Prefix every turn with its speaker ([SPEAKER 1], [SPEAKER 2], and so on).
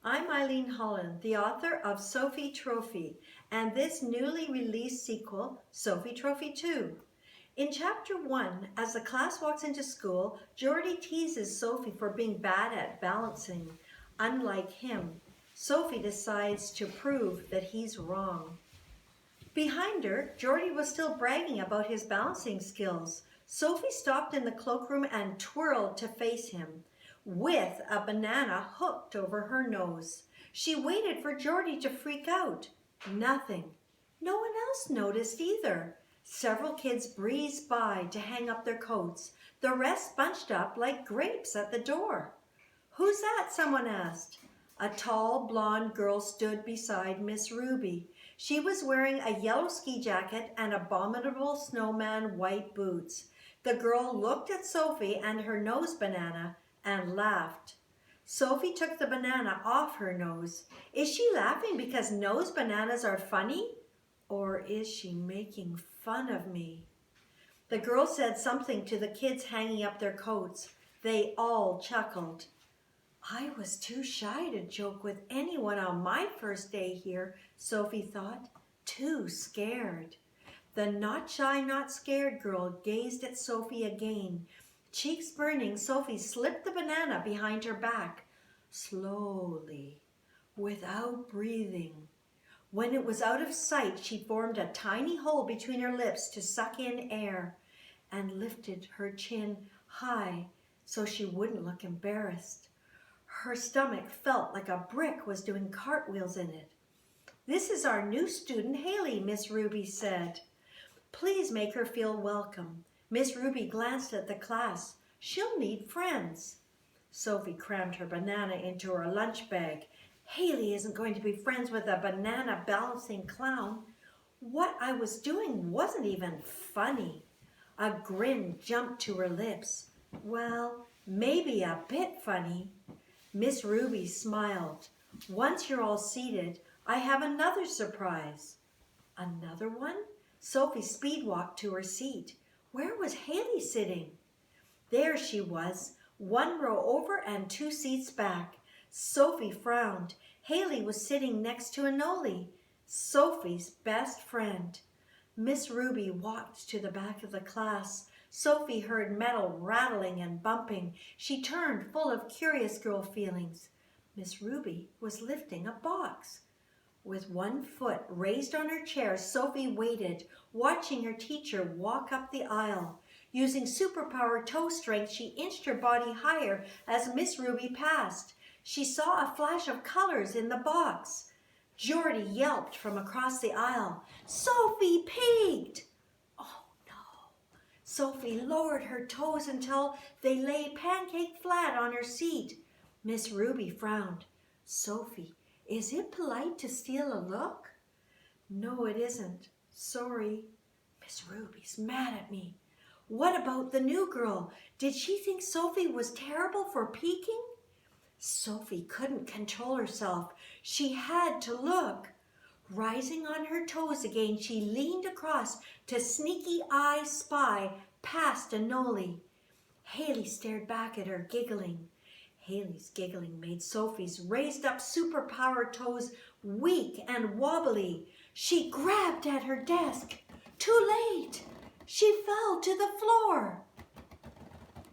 [SPEAKER 1] I'm Eileen Holland, the author of Sophie Trophy, and this newly released sequel, Sophie Trophy Too. In Chapter 1, as the class walks into school, Geordie teases Sophie for being bad at balancing. Unlike him, Sophie decides to prove that he's wrong. Behind her, Geordie was still bragging about his balancing skills. Sophie stopped in the cloakroom and twirled to face him, with a banana hooked over her nose. She waited for Geordie to freak out. Nothing. No one else noticed either. Several kids breezed by to hang up their coats. The rest bunched up like grapes at the door. "Who's that?" someone asked. A tall, blonde girl stood beside Miss Ruby. She was wearing a yellow ski jacket and abominable snowman white boots. The girl looked at Sophie and her nose banana and laughed. Sophie took the banana off her nose. Is she laughing because nose bananas are funny? Or is she making fun of me? The girl said something to the kids hanging up their coats. They all chuckled. I was too shy to joke with anyone on my first day here, Sophie thought. Too scared. The not shy, not scared girl gazed at Sophie again. Cheeks burning, Sophie slipped the banana behind her back, slowly, without breathing. When it was out of sight, she formed a tiny hole between her lips to suck in air and lifted her chin high so she wouldn't look embarrassed. Her stomach felt like a brick was doing cartwheels in it. This is our new student, Haley, Miss Ruby said. Please make her feel welcome. Miss Ruby glanced at the class. She'll need friends. Sophie crammed her banana into her lunch bag. Haley isn't going to be friends with a banana balancing clown. What I was doing wasn't even funny. A grin jumped to her lips. Well, maybe a bit funny. Miss Ruby smiled. Once you're all seated, I have another surprise. Another one? Sophie speed-walked to her seat. Where was Haley sitting? There she was, one row over and 2 seats back. Sophie frowned. Haley was sitting next to Anoli, Sophie's best friend. Miss Ruby walked to the back of the class. Sophie heard metal rattling and bumping. She turned, full of curious girl feelings. Miss Ruby was lifting a box. With one foot raised on her chair, Sophie waited, watching her teacher walk up the aisle. Using superpower toe strength, she inched her body higher as Miss Ruby passed. She saw a flash of colors in the box. Geordie yelped from across the aisle. Sophie peeked! Oh no! Sophie lowered her toes until they lay pancake flat on her seat. Miss Ruby frowned. Sophie, is it polite to steal a look? No, it isn't. Sorry. Miss Ruby's mad at me. What about the new girl? Did she think Sophie was terrible for peeking? Sophie couldn't control herself. She had to look. Rising on her toes again, she leaned across to sneaky eye spy past Anoli. Haley stared back at her, giggling. Haley's giggling made Sophie's raised up superpower toes weak and wobbly. She grabbed at her desk. Too late! She fell to the floor.